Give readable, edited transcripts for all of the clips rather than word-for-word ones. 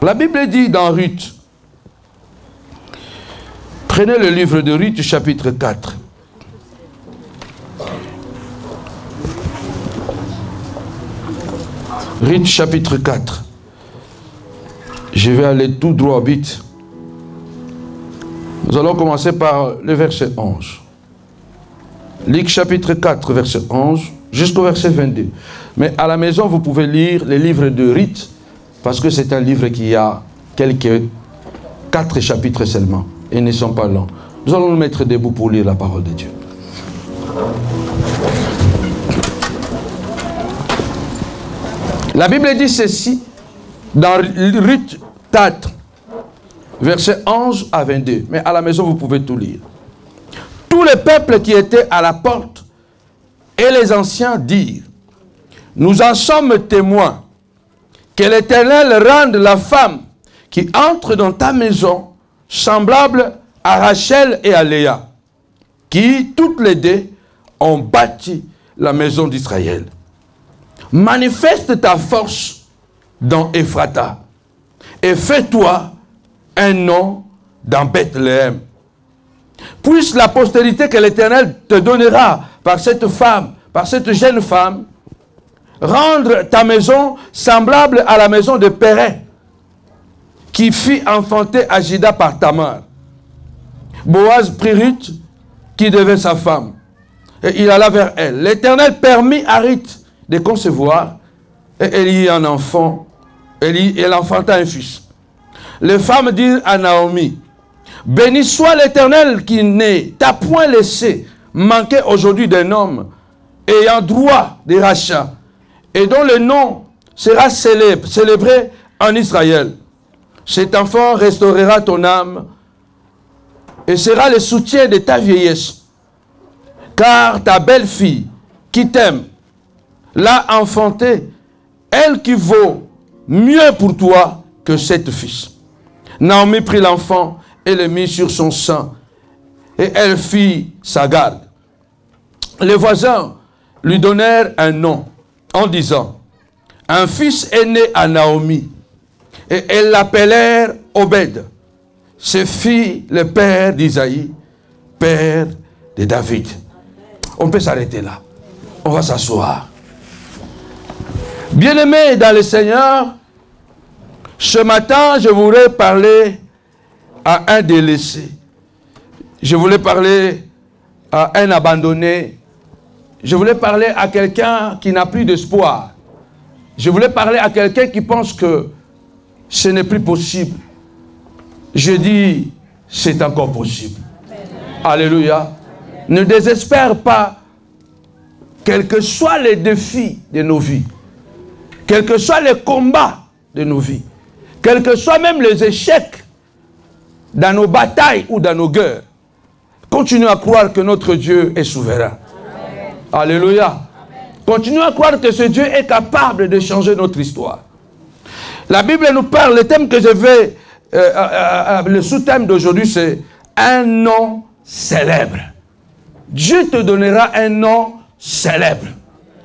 La Bible dit dans Ruth, prenez le livre de Ruth, chapitre 4. Ruth, chapitre 4. Je vais aller tout droit vite. Nous allons commencer par le verset 11. Luc, chapitre 4, verset 11, jusqu'au verset 22. Mais à la maison, vous pouvez lire les livres de Ruth, parce que c'est un livre qui a quelques 4 chapitres seulement, et ne sont pas longs. Nous allons nous mettre debout pour lire la parole de Dieu. La Bible dit ceci, dans Ruth 4, versets 11 à 22. Mais à la maison, vous pouvez tout lire. Tous les peuples qui étaient à la porte et les anciens dirent, nous en sommes témoins, que l'Éternel rende la femme qui entre dans ta maison semblable à Rachel et à Léa, qui, toutes les deux, ont bâti la maison d'Israël. Manifeste ta force dans Ephrata et fais-toi un nom dans Bethléem. Puisse la postérité que l'Éternel te donnera par cette femme, par cette jeune femme, rendre ta maison semblable à la maison de Péret, qui fit enfanter Agida par Tamar. Boaz prit Ruth, qui devait sa femme, et il alla vers elle. L'Éternel permit à Ruth de concevoir, et elle y eut un enfant, elle enfanta un fils. Les femmes dirent à Naomi, béni soit l'Éternel qui ne t'a point laissé manquer aujourd'hui d'un homme ayant droit de rachat, et dont le nom sera célébré en Israël. Cet enfant restaurera ton âme et sera le soutien de ta vieillesse. Car ta belle-fille qui t'aime l'a enfantée, elle qui vaut mieux pour toi que 7 fils. Naomi prit l'enfant et le mit sur son sein, et elle fit sa garde. Les voisins lui donnèrent un nom, en disant, un fils est né à Naomi, et elles l'appelèrent Obed. Ce fut le père d'Isaïe, père de David. On peut s'arrêter là. On va s'asseoir. Bien-aimés dans le Seigneur, ce matin, je voudrais parler à un délaissé. Je voulais parler à un abandonné. Je voulais parler à quelqu'un qui n'a plus d'espoir. Je voulais parler à quelqu'un qui pense que ce n'est plus possible. Je dis, c'est encore possible. Alléluia. Ne désespère pas, quels que soient les défis de nos vies, quels que soient les combats de nos vies, quels que soient même les échecs dans nos batailles ou dans nos guerres, continue à croire que notre Dieu est souverain. Alléluia. Continuons à croire que ce Dieu est capable de changer notre histoire. La Bible nous parle, le thème que je vais, le sous-thème d'aujourd'hui, c'est un nom célèbre. Dieu te donnera un nom célèbre.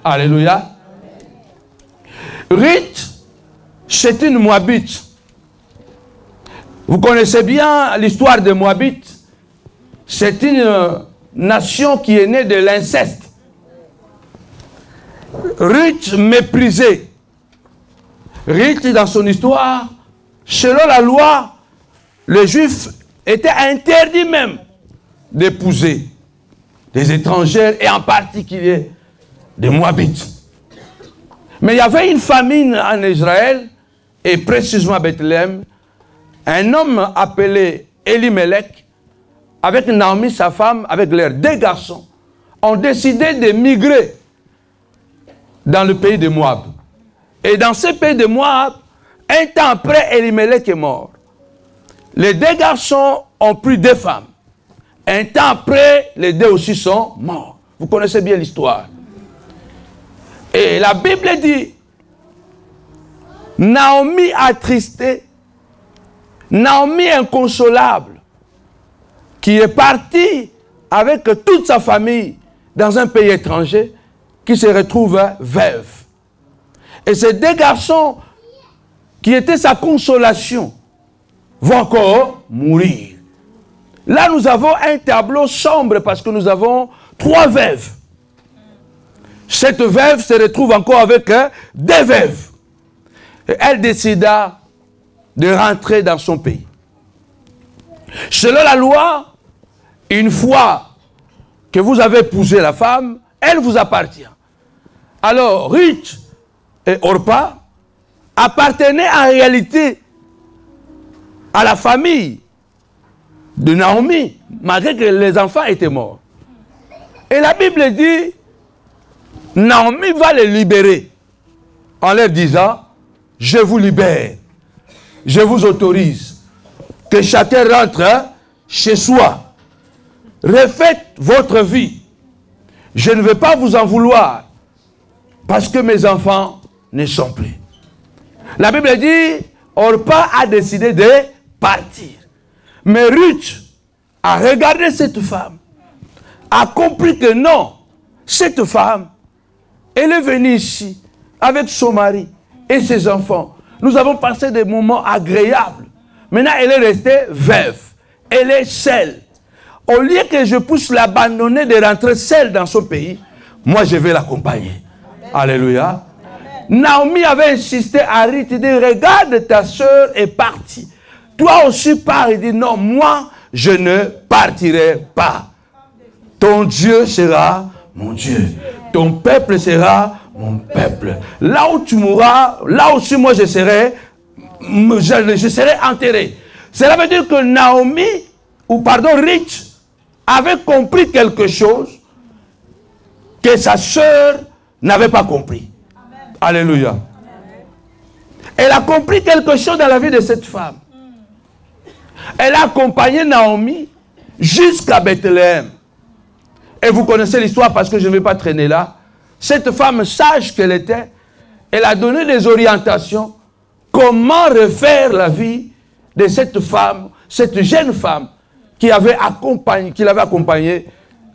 Alléluia. Ruth, c'est une Moabite. Vous connaissez bien l'histoire des Moabites. C'est une nation qui est née de l'inceste. Ruth méprisée. Ruth, dans son histoire, selon la loi, les Juifs étaient interdits même d'épouser des étrangères et en particulier des Moabites. Mais il y avait une famine en Israël et précisément à Bethléem. Un homme appelé Elimelech, avec Naomi, sa femme, avec leurs 2 garçons, ont décidé de migrer dans le pays de Moab. Et dans ce pays de Moab, un temps après, Elimelech est mort. Les 2 garçons ont pris 2 femmes. Un temps après, les 2 aussi sont morts. Vous connaissez bien l'histoire. Et la Bible dit, Naomi attristée, Naomi inconsolable, qui est partie avec toute sa famille dans un pays étranger, qui se retrouve veuve. Et ces 2 garçons qui était sa consolation, va encore mourir. Là, nous avons un tableau sombre parce que nous avons 3 veuves. Cette veuve se retrouve encore avec 2 veuves. Et elle décida de rentrer dans son pays. Selon la loi, une fois que vous avez épousé la femme, elle vous appartient. Alors, Ruth et Orpa appartenaient en réalité à la famille de Naomi, malgré que les enfants étaient morts. Et la Bible dit, Naomi va les libérer en leur disant, je vous libère, je vous autorise que chacun rentre chez soi, refaites votre vie. Je ne vais pas vous en vouloir parce que mes enfants ne sont plus. La Bible dit, Orpa a décidé de partir. Mais Ruth a regardé cette femme, a compris que non, cette femme, elle est venue ici avec son mari et ses enfants. Nous avons passé des moments agréables. Maintenant, elle est restée veuve. Elle est seule. Au lieu que je puisse l'abandonner de rentrer seule dans son pays, moi je vais l'accompagner. Alléluia. Amen. Naomi avait insisté à Ruth, il dit, regarde ta soeur est partie. Toi aussi pars. Il dit, non, moi je ne partirai pas. Ton Dieu sera mon Dieu. Ton peuple sera mon peuple. Là où tu mourras, là aussi moi je serai enterré. Cela veut dire que Naomi, Ruth, avait compris quelque chose que sa sœur n'avait pas compris. Amen. Alléluia. Amen. Elle a compris quelque chose dans la vie de cette femme. Elle a accompagné Naomi jusqu'à Bethléem. Et vous connaissez l'histoire parce que je ne vais pas traîner là. Cette femme sage qu'elle était, elle a donné des orientations. Comment refaire la vie de cette femme, cette jeune femme qui l'avait accompagnée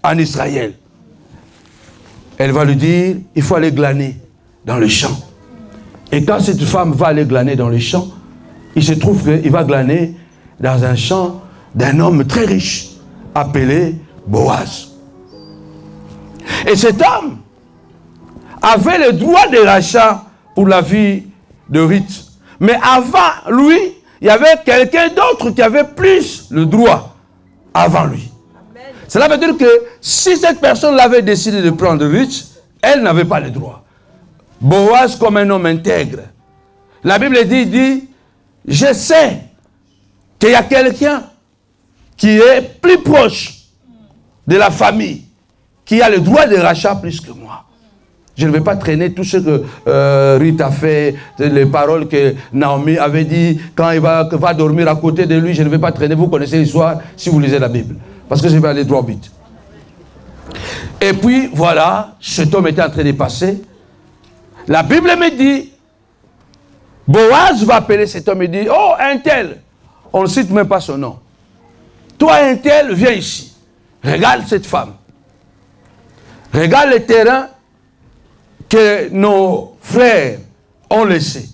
en Israël. Elle va lui dire, il faut aller glaner dans le champ. Et quand cette femme va aller glaner dans le champ, il se trouve qu'il va glaner dans un champ d'un homme très riche, appelé Boaz. Et cet homme avait le droit de rachat pour la vie de Ruth. Mais avant lui, il y avait quelqu'un d'autre qui avait plus le droit avant lui. Amen. Cela veut dire que si cette personne l'avait décidé de prendre Ruth, elle n'avait pas le droit. Boaz comme un homme intègre. La Bible dit, je sais qu'il y a quelqu'un qui est plus proche de la famille, qui a le droit de rachat plus que moi. Je ne vais pas traîner tout ce que Ruth a fait, les paroles que Naomi avait dit quand il va dormir à côté de lui. Je ne vais pas traîner. Vous connaissez l'histoire si vous lisez la Bible. Parce que je vais aller droit au but. Et puis, voilà, cet homme était en train de passer. La Bible me dit, Boaz va appeler cet homme et dit, oh, un tel. On ne cite même pas son nom. Toi, un tel, viens ici. Regarde cette femme. Regarde le terrain que nos frères ont laissé.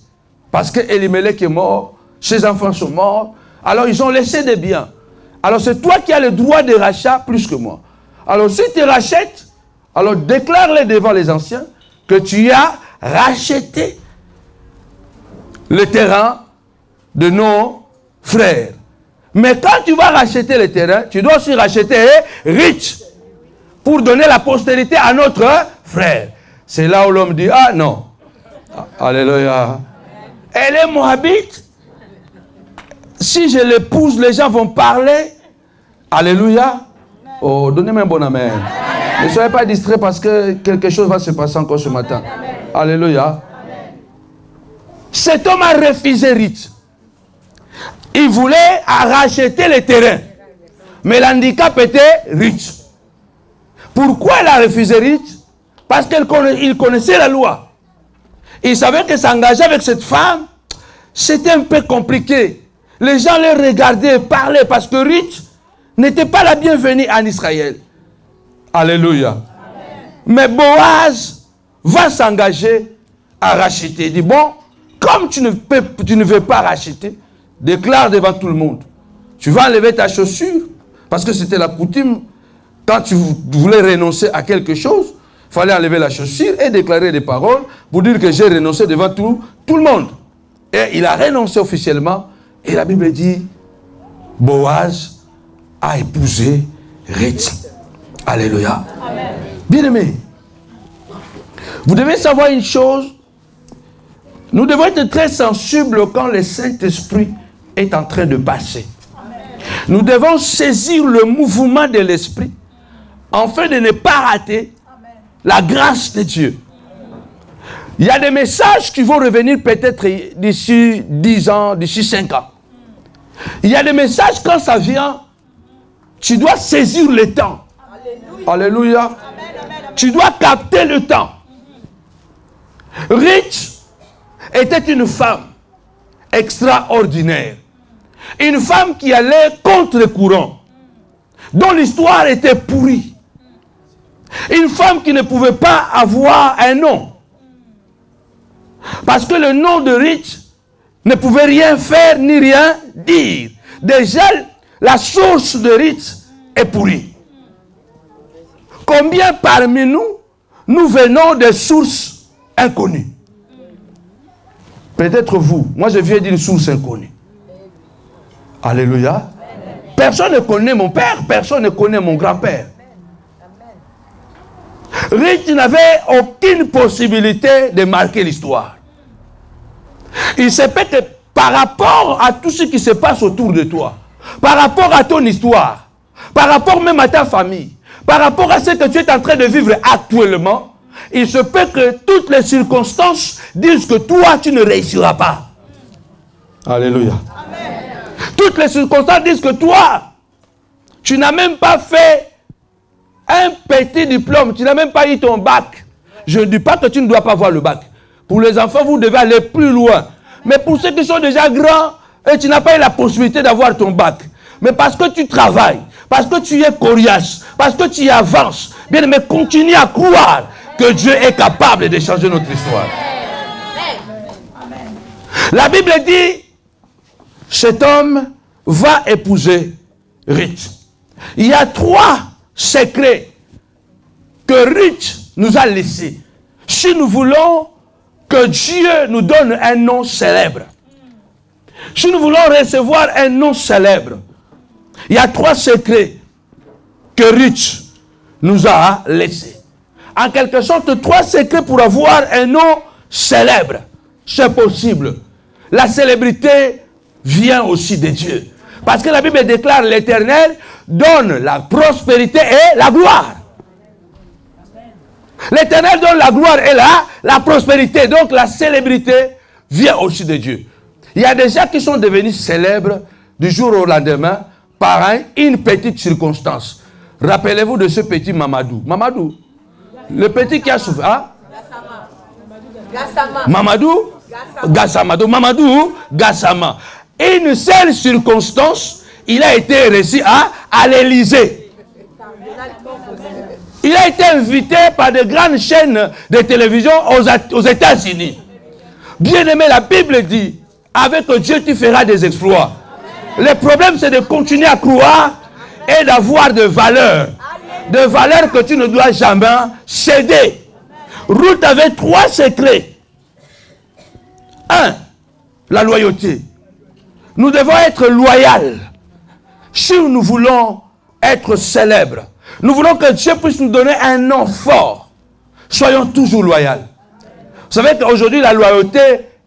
Parce que Elimelech est mort, ses enfants sont morts, alors ils ont laissé des biens. Alors c'est toi qui as le droit de rachat plus que moi. Alors si tu rachètes, alors déclare-le devant les anciens que tu as racheté le terrain de nos frères. Mais quand tu vas racheter le terrain, tu dois aussi racheter Ruth pour donner la postérité à notre frère. C'est là où l'homme dit, ah non. Alléluia. Elle est moabite. Si je l'épouse, les gens vont parler. Alléluia. Oh, donnez-moi un bon amen. Ne soyez pas distraits parce que quelque chose va se passer encore ce matin. Alléluia. Cet homme a refusé Ruth. Il voulait racheter le terrain. Mais l'handicap était Ruth. Pourquoi il a refusé Ruth? Parce qu'il connaissait la loi. Il savait que s'engager avec cette femme, c'était un peu compliqué. Les gens les regardaient et parlaient parce que Ruth n'était pas la bienvenue en Israël. Alléluia. Amen. Mais Boaz va s'engager à racheter. Il dit, bon, comme tu ne veux pas racheter, déclare devant tout le monde. Tu vas enlever ta chaussure, parce que c'était la coutume, quand tu voulais renoncer à quelque chose, il fallait enlever la chaussure et déclarer des paroles pour dire que j'ai renoncé devant tout le monde. Et il a renoncé officiellement. Et la Bible dit, Boaz a épousé Ruth. Alléluia. Bien-aimés, vous devez savoir une chose. Nous devons être très sensibles quand le Saint-Esprit est en train de passer. Nous devons saisir le mouvement de l'Esprit afin de ne pas rater la grâce de Dieu. Il y a des messages qui vont revenir peut-être d'ici 10 ans, d'ici 5 ans. Il y a des messages, quand ça vient, tu dois saisir le temps. Alléluia. Alléluia. Tu dois capter le temps. Ruth était une femme extraordinaire. Une femme qui allait contre le courant, dont l'histoire était pourrie. Une femme qui ne pouvait pas avoir un nom. Parce que le nom de Ruth ne pouvait rien faire ni rien dire. Déjà, la source de Ruth est pourrie. Combien parmi nous, nous venons de sources inconnues? Peut-être vous. Moi, je viens d'une source inconnue. Alléluia. Personne ne connaît mon père, personne ne connaît mon grand-père. Ruth n'avait aucune possibilité de marquer l'histoire. Il se peut que par rapport à tout ce qui se passe autour de toi, par rapport à ton histoire, par rapport même à ta famille, par rapport à ce que tu es en train de vivre actuellement, il se peut que toutes les circonstances disent que toi, tu ne réussiras pas. Alléluia. Amen. Toutes les circonstances disent que toi, tu n'as même pas fait un petit diplôme, tu n'as même pas eu ton bac. Je ne dis pas que tu ne dois pas avoir le bac. Pour les enfants, vous devez aller plus loin. Mais pour ceux qui sont déjà grands, et tu n'as pas eu la possibilité d'avoir ton bac. Mais parce que tu travailles, parce que tu es coriace, parce que tu avances, bien, mais continue à croire que Dieu est capable de changer notre histoire. La Bible dit, cet homme va épouser Ruth. Il y a 3 secrets que Ruth nous a laissés. Si nous voulons que Dieu nous donne un nom célèbre, si nous voulons recevoir un nom célèbre, il y a 3 secrets que Ruth nous a laissés. En quelque sorte, 3 secrets pour avoir un nom célèbre. C'est possible. La célébrité vient aussi de Dieu. Parce que la Bible déclare l'Éternel donne la prospérité et la gloire. L'Éternel donne la gloire et la prospérité. Donc la célébrité vient aussi de Dieu. Il y a des gens qui sont devenus célèbres du jour au lendemain par une petite circonstance. Rappelez-vous de ce petit Mamadou. Mamadou, le petit qui a souffert. Hein? Gassama. Mamadou Gassama. Donc Mamadou Gassama. Une seule circonstance, il a été reçu à l'Élysée. Il a été invité par de grandes chaînes de télévision aux États-Unis. Bien aimé, la Bible dit, avec Dieu tu feras des exploits. Le problème c'est de continuer à croire et d'avoir de valeurs. De valeurs que tu ne dois jamais céder. Ruth avait 3 secrets. 1. La loyauté. Nous devons être loyaux. Si nous voulons être célèbres, nous voulons que Dieu puisse nous donner un nom fort. Soyons toujours loyaux. Vous savez qu'aujourd'hui, la loyauté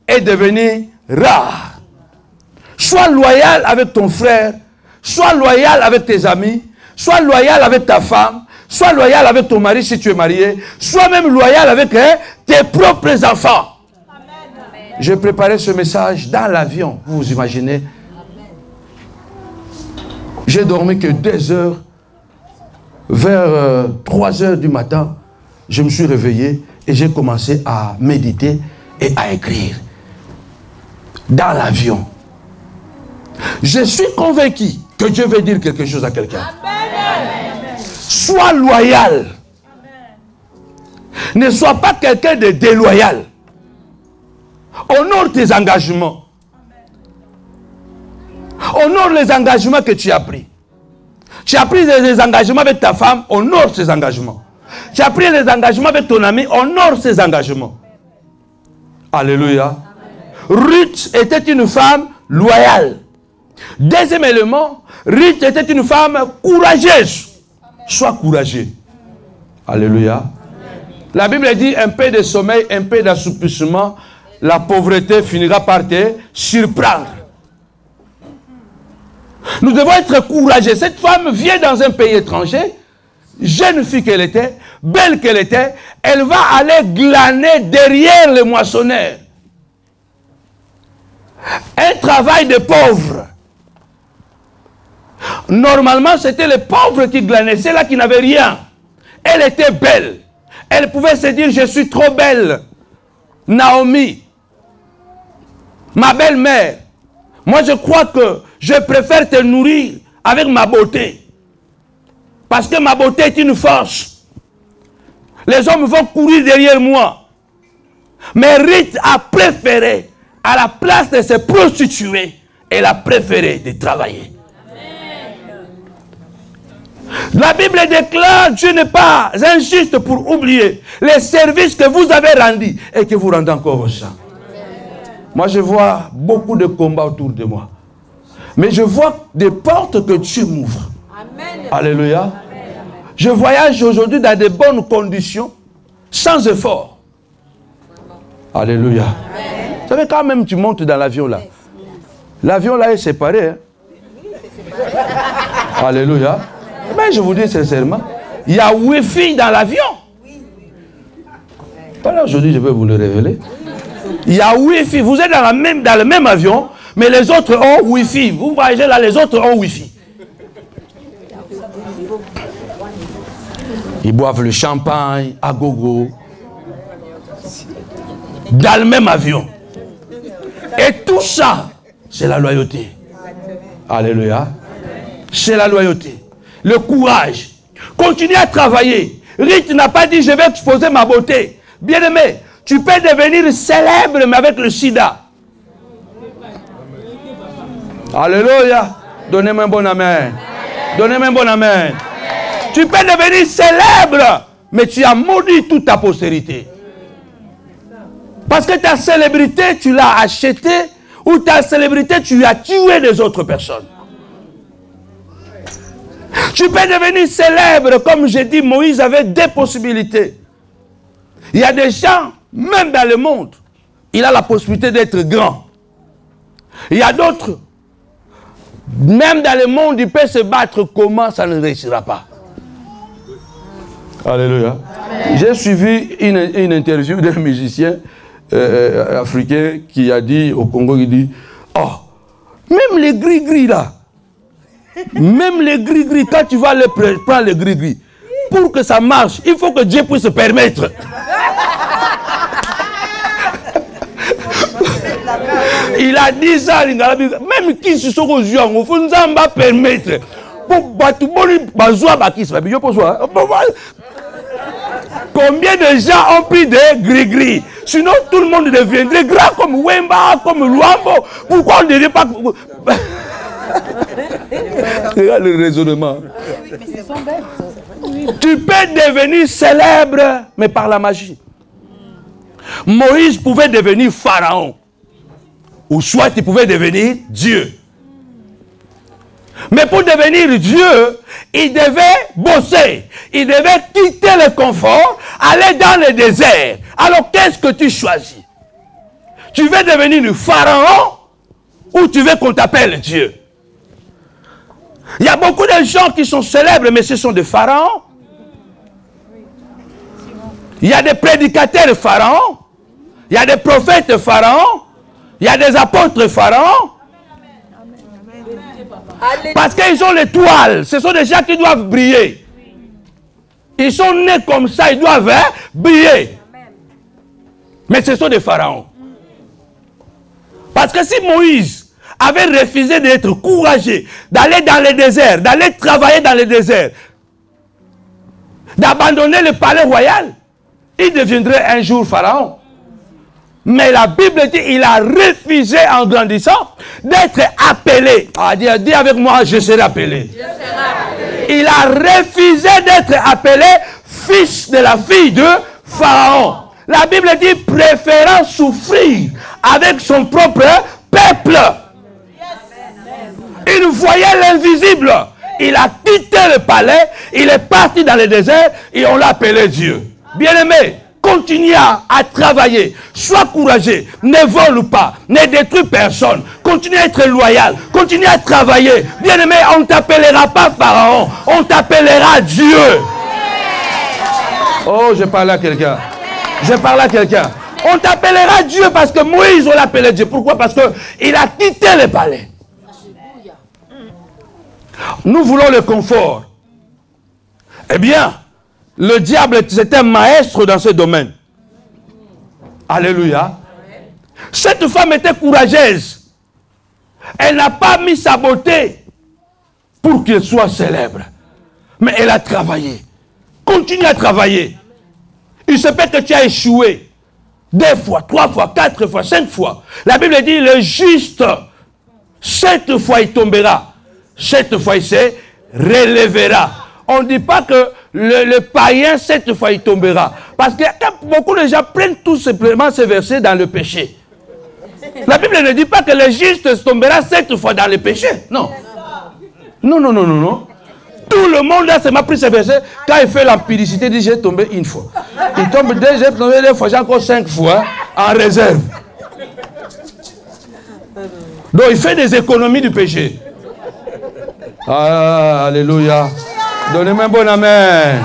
est devenue rare. Sois loyal avec ton frère, sois loyal avec tes amis, sois loyal avec ta femme, sois loyal avec ton mari si tu es marié, sois même loyal avec tes propres enfants. J'ai préparé ce message dans l'avion, vous vous imaginez. J'ai dormi que 2 heures. Vers 3 heures du matin, je me suis réveillé et j'ai commencé à méditer et à écrire. Dans l'avion. Je suis convaincu que Dieu veut dire quelque chose à quelqu'un. Sois loyal. Ne sois pas quelqu'un de déloyal. Honore tes engagements. Honore les engagements que tu as pris. Tu as pris des engagements avec ta femme, honore ces engagements. Tu as pris les engagements avec ton ami, honore ces engagements. Alléluia. Ruth était une femme loyale. Deuxième élément, Ruth était une femme courageuse. Sois courageux. Alléluia. La Bible dit un peu de sommeil, un peu d'assoupissement, la pauvreté finira par te surprendre. Nous devons être courageux. Cette femme vient dans un pays étranger, jeune fille qu'elle était, belle qu'elle était, elle va aller glaner derrière les moissonneurs. Un travail de pauvre. Normalement, c'était les pauvres qui glanaient, c'est là qui n'avaient rien. Elle était belle. Elle pouvait se dire, je suis trop belle. Naomi, ma belle-mère, moi je crois que je préfère te nourrir avec ma beauté. Parce que ma beauté est une force. Les hommes vont courir derrière moi. Mais Ruth a préféré, à la place de se prostituer, elle a préféré de travailler. La Bible déclare, Dieu n'est pas injuste pour oublier les services que vous avez rendus et que vous rendez encore aux gens. Moi, je vois beaucoup de combats autour de moi. Mais je vois des portes que Dieu m'ouvre. Alléluia. Amen. Je voyage aujourd'hui dans de bonnes conditions, sans effort. Alléluia. Amen. Vous savez, quand même tu montes dans l'avion là, l'avion là est séparé. Hein? Alléluia. Mais je vous dis sincèrement, il y a Wi-Fi dans l'avion. Voilà, aujourd'hui, je vais vous le révéler. Il y a Wi-Fi. Vous êtes dans le même avion, mais les autres ont Wi-Fi. Vous voyagez là, les autres ont Wi-Fi. Ils boivent le champagne à gogo. Dans le même avion. Et tout ça, c'est la loyauté. Alléluia. C'est la loyauté. Le courage. Continuez à travailler. Ruth n'a pas dit je vais exposer ma beauté. Bien aimé, tu peux devenir célèbre mais avec le sida. Alléluia. Donnez-moi un bon amen. Donnez-moi un bon amen. Tu peux devenir célèbre mais tu as maudit toute ta postérité. Parce que ta célébrité tu l'as achetée ou ta célébrité tu as tué des autres personnes. Tu peux devenir célèbre, comme j'ai dit, Moïse avait deux possibilités. Il y a des gens, même dans le monde, il a la possibilité d'être grand. Il y a d'autres, même dans le monde, il peut se battre, comment ça ne réussira pas. Alléluia. J'ai suivi une interview d'un musicien africain qui a dit au Congo, il dit, oh, même les gris-gris là, même les gris-gris, quand tu vas aller prendre les gris-gris, pour que ça marche, il faut que Dieu puisse se permettre. Il a dit ça, même qui se sont aux yeux, il faut nous permettre. Combien de gens ont pris des gris-gris? Sinon, tout le monde deviendrait grand comme Wemba, comme Luambo. Pourquoi on ne dirait pas... Regarde le raisonnement. Tu peux devenir célèbre, mais par la magie. Moïse pouvait devenir pharaon. Ou soit il pouvait devenir Dieu. Mais pour devenir Dieu, il devait bosser. Il devait quitter le confort, aller dans le désert. Alors qu'est-ce que tu choisis? Tu veux devenir pharaon ou tu veux qu'on t'appelle Dieu? Il y a beaucoup de gens qui sont célèbres, mais ce sont des pharaons. Il y a des prédicateurs pharaons. Il y a des prophètes pharaons. Il y a des apôtres pharaons. Parce qu'ils ont l'étoile. Ce sont des gens qui doivent briller. Ils sont nés comme ça, ils doivent briller. Mais ce sont des pharaons. Parce que si Moïse avait refusé d'être courageux, d'aller dans le désert, d'aller travailler dans le désert, d'abandonner le palais royal, il deviendrait un jour pharaon. Mais la Bible dit il a refusé en grandissant d'être appelé. Dis avec moi, je serai appelé. Il a refusé d'être appelé fils de la fille de Pharaon. La Bible dit préférant souffrir avec son propre peuple. Il voyait l'invisible. Il a quitté le palais, il est parti dans le désert et on l'a appelé Dieu. Bien-aimé, continue à travailler, sois courageux, ne vole pas, ne détruis personne, continue à être loyal, continue à travailler. Bien-aimé, on ne t'appellera pas Pharaon, on t'appellera Dieu. Oh, je parle à quelqu'un. Je parle à quelqu'un. On t'appellera Dieu parce que Moïse, on l'appelait Dieu. Pourquoi? Parce qu'il a quitté le palais. Nous voulons le confort. Eh bien, le diable c'est un maître dans ce domaine. Alléluia. Cette femme était courageuse. Elle n'a pas mis sa beauté pour qu'elle soit célèbre. Mais elle a travaillé. Continue à travailler. Il se peut que tu as échoué. 2 fois, 3 fois, 4 fois, 5 fois. La Bible dit le juste, 7 fois il tombera. 7 fois il se relèvera. On ne dit pas que le païen 7 fois il tombera. Parce que beaucoup de gens prennent tout simplement ces versets dans le péché. La Bible ne dit pas que le juste tombera 7 fois dans le péché. Non. Non, non, non, non, non. Tout le monde a seulement pris ces versets. Quand il fait l'empiricité, il dit j'ai tombé 1 fois. Il tombe 2, j'ai tombé 2 fois, j'ai encore 5 fois en réserve. Donc il fait des économies du péché. Ah, alléluia. Donnez-moi un bon amen.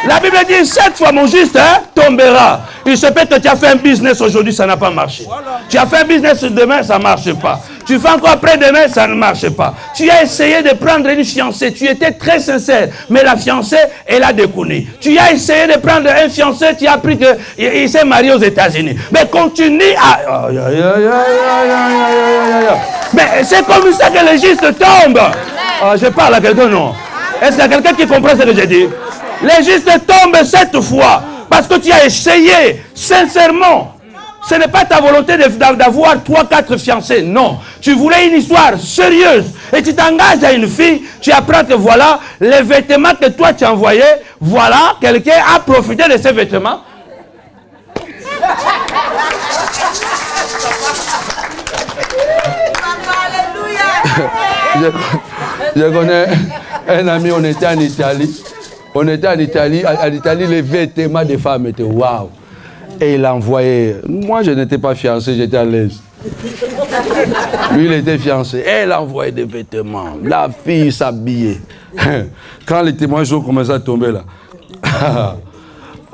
La Bible dit 7 fois mon juste tombera. Il se peut que tu as fait un business aujourd'hui, ça n'a pas marché. Tu as fait un business demain, ça ne marche pas. Tu fais encore après-demain, ça ne marche pas. Tu as essayé de prendre une fiancée, tu étais très sincère, mais la fiancée, elle a déconné. Tu as essayé de prendre un fiancé, tu as appris qu'il s'est marié aux États-Unis. Mais continue à... Mais c'est comme ça que les justes tombent. Je parle à quelqu'un, non? Est-ce qu'il y a quelqu'un qui comprend ce que j'ai dit? Les justes tombent 7 fois parce que tu as essayé sincèrement. Ce n'est pas ta volonté d'avoir 3-4 fiancés, non. Tu voulais une histoire sérieuse et tu t'engages à une fille, tu apprends que voilà, les vêtements que toi tu as envoyés, voilà, quelqu'un a profité de ces vêtements. Je connais un ami, on était en Italie. On était en Italie, les vêtements des femmes étaient waouh. Et il envoyait. Moi, je n'étais pas fiancé, j'étais à l'aise. Lui, il était fiancé. Et il envoyait des vêtements. La fille s'habillait. Quand les témoignages ont commencé à tomber là.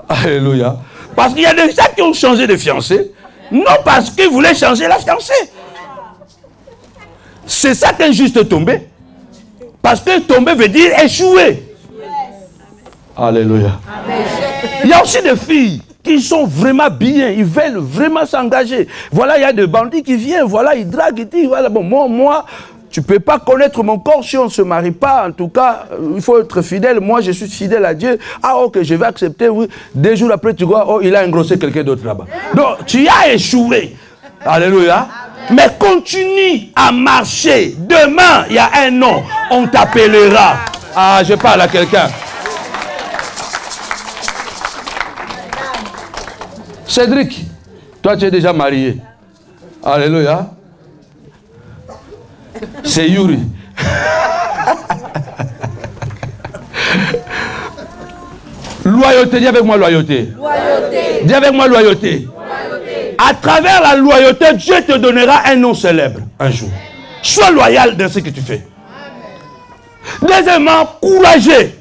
Alléluia. Parce qu'il y a des gens qui ont changé de fiancé. Non parce qu'ils voulaient changer la fiancée. C'est ça qu'un juste tombé. Parce que tomber veut dire échouer. Alléluia. Amen. Il y a aussi des filles qui sont vraiment bien, ils veulent vraiment s'engager. Voilà, il y a des bandits qui viennent, voilà, ils draguent, ils disent, voilà, bon, moi, tu ne peux pas connaître mon corps si on ne se marie pas. En tout cas, il faut être fidèle. Moi, je suis fidèle à Dieu. Ah, ok, je vais accepter, oui. 2 jours après, tu vois, oh, il a engrossé quelqu'un d'autre là-bas. Donc, tu as échoué. Alléluia. Mais continue à marcher. Demain, il y a un nom, on t'appellera. Ah, je parle à quelqu'un. Cédric, toi tu es déjà marié. Alléluia. C'est Yuri. Loyauté, dis avec moi loyauté. Loyauté. Dis avec moi loyauté. Loyauté. À travers la loyauté, Dieu te donnera un nom célèbre un jour. Sois loyal dans ce que tu fais. Deuxièmement, courageux.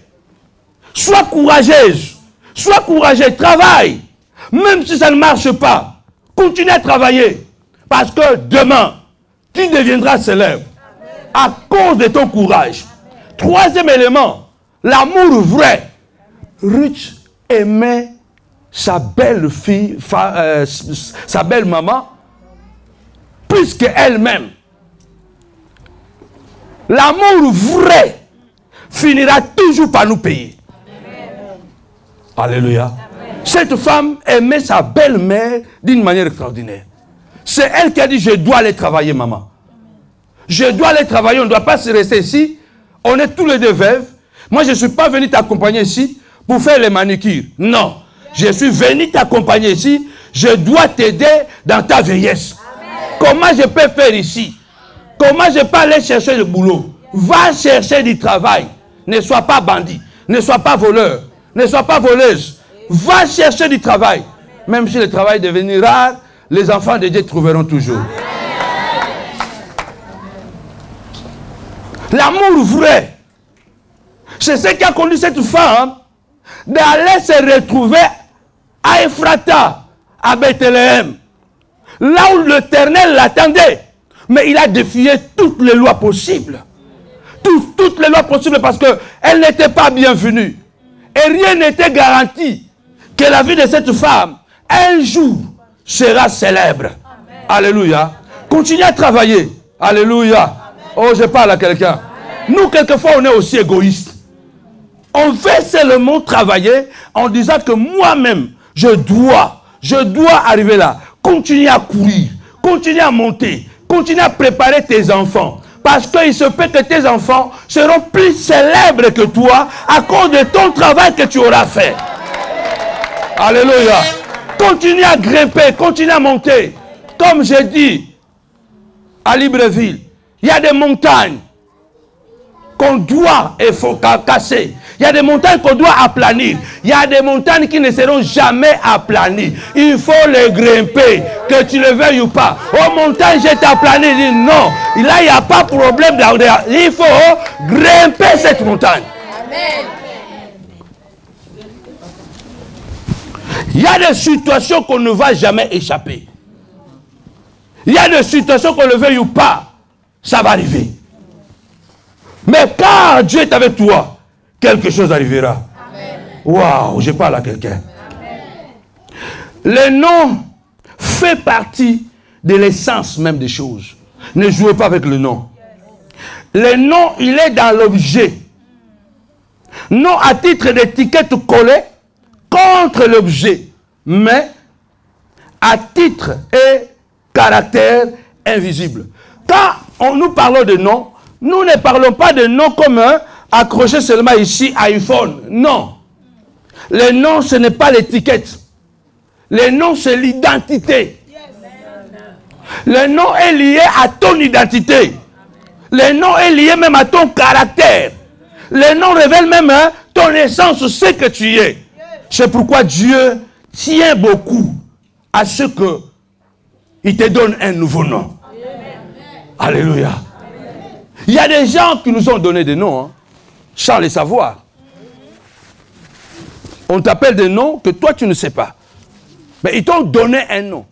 Sois courageuse. Sois courageux, travaille. Même si ça ne marche pas, continue à travailler. Parce que demain, tu deviendras célèbre à cause de ton courage. Troisième élément, l'amour vrai. Ruth aimait sa belle-fille, sa belle-maman, plus qu'elle-même. L'amour vrai finira toujours par nous payer. Amen. Alléluia. Amen. Cette femme aimait sa belle-mère d'une manière extraordinaire. C'est elle qui a dit, je dois aller travailler, maman. Je dois aller travailler, on ne doit pas se rester ici. On est tous les deux veuves. Moi, je ne suis pas venu t'accompagner ici pour faire les manicures. Non. Je suis venu t'accompagner ici. Je dois t'aider dans ta vieillesse. Comment je peux faire ici? Comment je peux aller chercher le boulot? Va chercher du travail. Ne sois pas bandit. Ne sois pas voleur. Ne sois pas voleuse. Va chercher du travail. Même si le travail devient rare, les enfants de Dieu trouveront toujours. L'amour vrai, c'est ce qui a conduit cette femme d'aller se retrouver à Ephrata, à Bethléem, là où l'Éternel l'attendait. Mais il a défié toutes les lois possibles. Toutes les lois possibles parce qu'elle n'était pas bienvenue. Et rien n'était garanti que la vie de cette femme, un jour, sera célèbre. Amen. Alléluia. Continuez à travailler. Alléluia. Amen. Oh, je parle à quelqu'un. Nous, quelquefois, on est aussi égoïstes. On veut seulement travailler en disant que moi-même, je dois arriver là. Continue à courir. Continue à monter. Continue à préparer tes enfants. Parce qu'il se peut que tes enfants seront plus célèbres que toi à cause de ton travail que tu auras fait. Alléluia. Continue à grimper, continue à monter. Comme j'ai dit à Libreville, il y a des montagnes qu'on doit casser. Il y a des montagnes qu'on doit aplanir. Il y a des montagnes qui ne seront jamais aplanies. Il faut les grimper, que tu le veuilles ou pas. Oh montagne, je t'aplanis. Dis non. Là, il n'y a pas de problème. Il faut grimper cette montagne. Amen. Il y a des situations qu'on ne va jamais échapper. Il y a des situations qu'on le veuille ou pas, ça va arriver. Mais quand Dieu est avec toi, quelque chose arrivera. Waouh, je parle à quelqu'un. Le nom fait partie de l'essence même des choses. Ne jouez pas avec le nom. Le nom, il est dans l'objet. Non à titre d'étiquette collée contre l'objet, mais à titre et caractère invisible. Quand nous parlons de nom, nous ne parlons pas de nom comme accroché seulement ici à iPhone. Non. Le nom, ce n'est pas l'étiquette. Le nom, c'est l'identité. Le nom est lié à ton identité. Le nom est lié même à ton caractère. Le nom révèle même ton essence, ce que tu es. C'est pourquoi Dieu tient beaucoup à ce qu'il te donne un nouveau nom. Alléluia. Il y a des gens qui nous ont donné des noms, sans les savoir. On t'appelle des noms que toi tu ne sais pas. Mais ils t'ont donné un nom.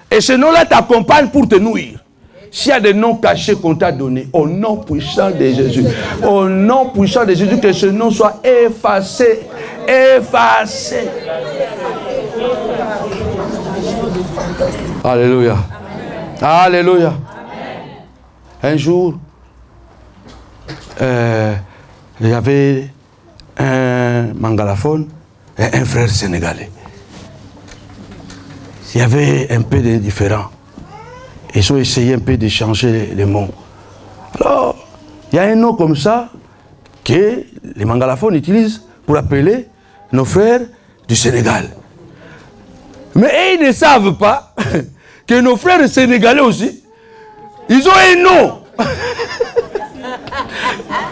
Et ce nom-là t'accompagne pour te nourrir. S'il y a des noms cachés qu'on t'a donnés, au nom puissant de Jésus, au nom puissant de Jésus, que ce nom soit effacé. Effacé. Alléluia. Alléluia. Un jour, il y avait un mangalaphone et un frère sénégalais. Il y avait un peu de différents. Ils ont essayé un peu de changer les mots. Alors, il y a un nom comme ça que les mangalaphones utilisent pour appeler nos frères du Sénégal. Mais ils ne savent pas que nos frères sénégalais aussi, ils ont un nom.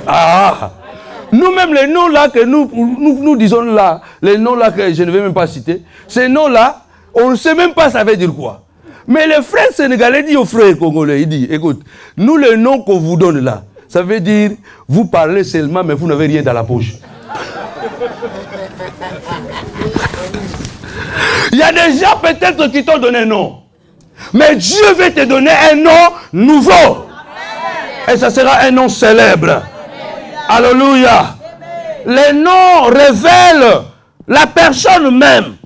Ah, nous-mêmes, les noms là que nous disons là, les noms là que je ne vais même pas citer, ces noms-là, on ne sait même pas ça veut dire quoi. Mais le frère sénégalais dit aux frères congolais, il dit, écoute, nous le nom qu'on vous donne là, ça veut dire, vous parlez seulement, mais vous n'avez rien dans la poche. Il y a des gens peut-être qui t'ont donné un nom. Mais Dieu veut te donner un nom nouveau. Et ça sera un nom célèbre. Alléluia. Les noms révèlent la personne même.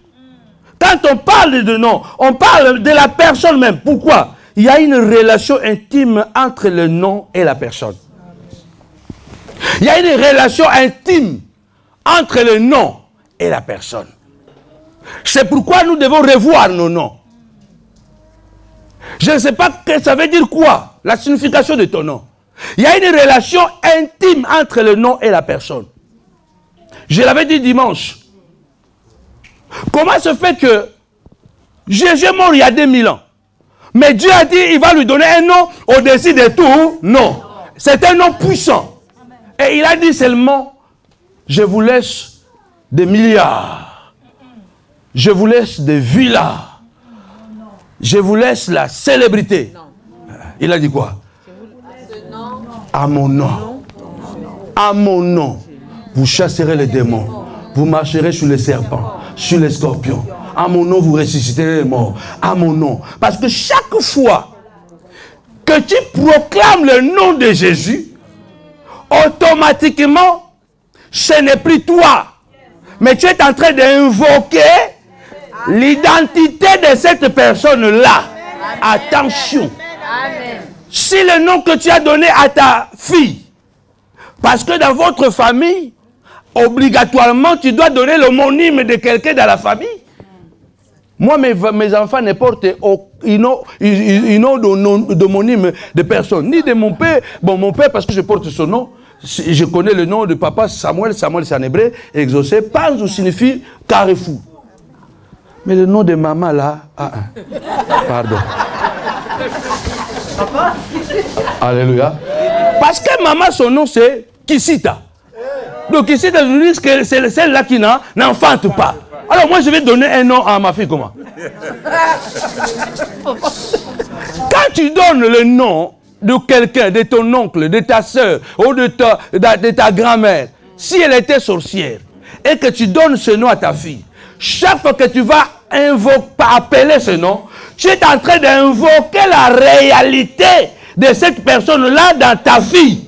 Quand on parle de nom, on parle de la personne même. Pourquoi? Il y a une relation intime entre le nom et la personne. Il y a une relation intime entre le nom et la personne. C'est pourquoi nous devons revoir nos noms. Je ne sais pas que ça veut dire quoi, la signification de ton nom. Il y a une relation intime entre le nom et la personne. Je l'avais dit dimanche. Comment se fait que Jésus est mort il y a 2000 ans, mais Dieu a dit il va lui donner un nom au-dessus de tout? Non. C'est un nom puissant. Et il a dit seulement, je vous laisse des milliards. Je vous laisse des villas. Je vous laisse la célébrité. Il a dit quoi? À mon nom. À mon nom. Vous chasserez les démons. Vous marcherez sur les serpents, sur les scorpions. À mon nom, vous ressusciterez les morts. À mon nom. Parce que chaque fois que tu proclames le nom de Jésus, automatiquement, ce n'est plus toi. Mais tu es en train d'invoquer l'identité de cette personne-là. Attention. Si le nom que tu as donné à ta fille, parce que dans votre famille, obligatoirement, tu dois donner l'homonyme de quelqu'un dans la famille. Moi, mes enfants ne portent d'homonyme de personne, ni de mon père. Bon, mon père, parce que je porte son nom, je connais le nom de papa Samuel. Samuel, c'est en hébreu, exaucé. Panzou signifie carrefour. Mais le nom de maman, là, pardon. Alléluia. Parce que maman, son nom, c'est Kisita. Donc Kisita, je dis que c'est celle-là qui n'enfante pas. Alors moi, je vais donner un nom à ma fille, comment? Quand tu donnes le nom de quelqu'un, de ton oncle, de ta soeur, ou de ta grand-mère, si elle était sorcière, et que tu donnes ce nom à ta fille, chaque fois que tu vas appeler ce nom, tu es en train d'invoquer la réalité de cette personne-là dans ta fille.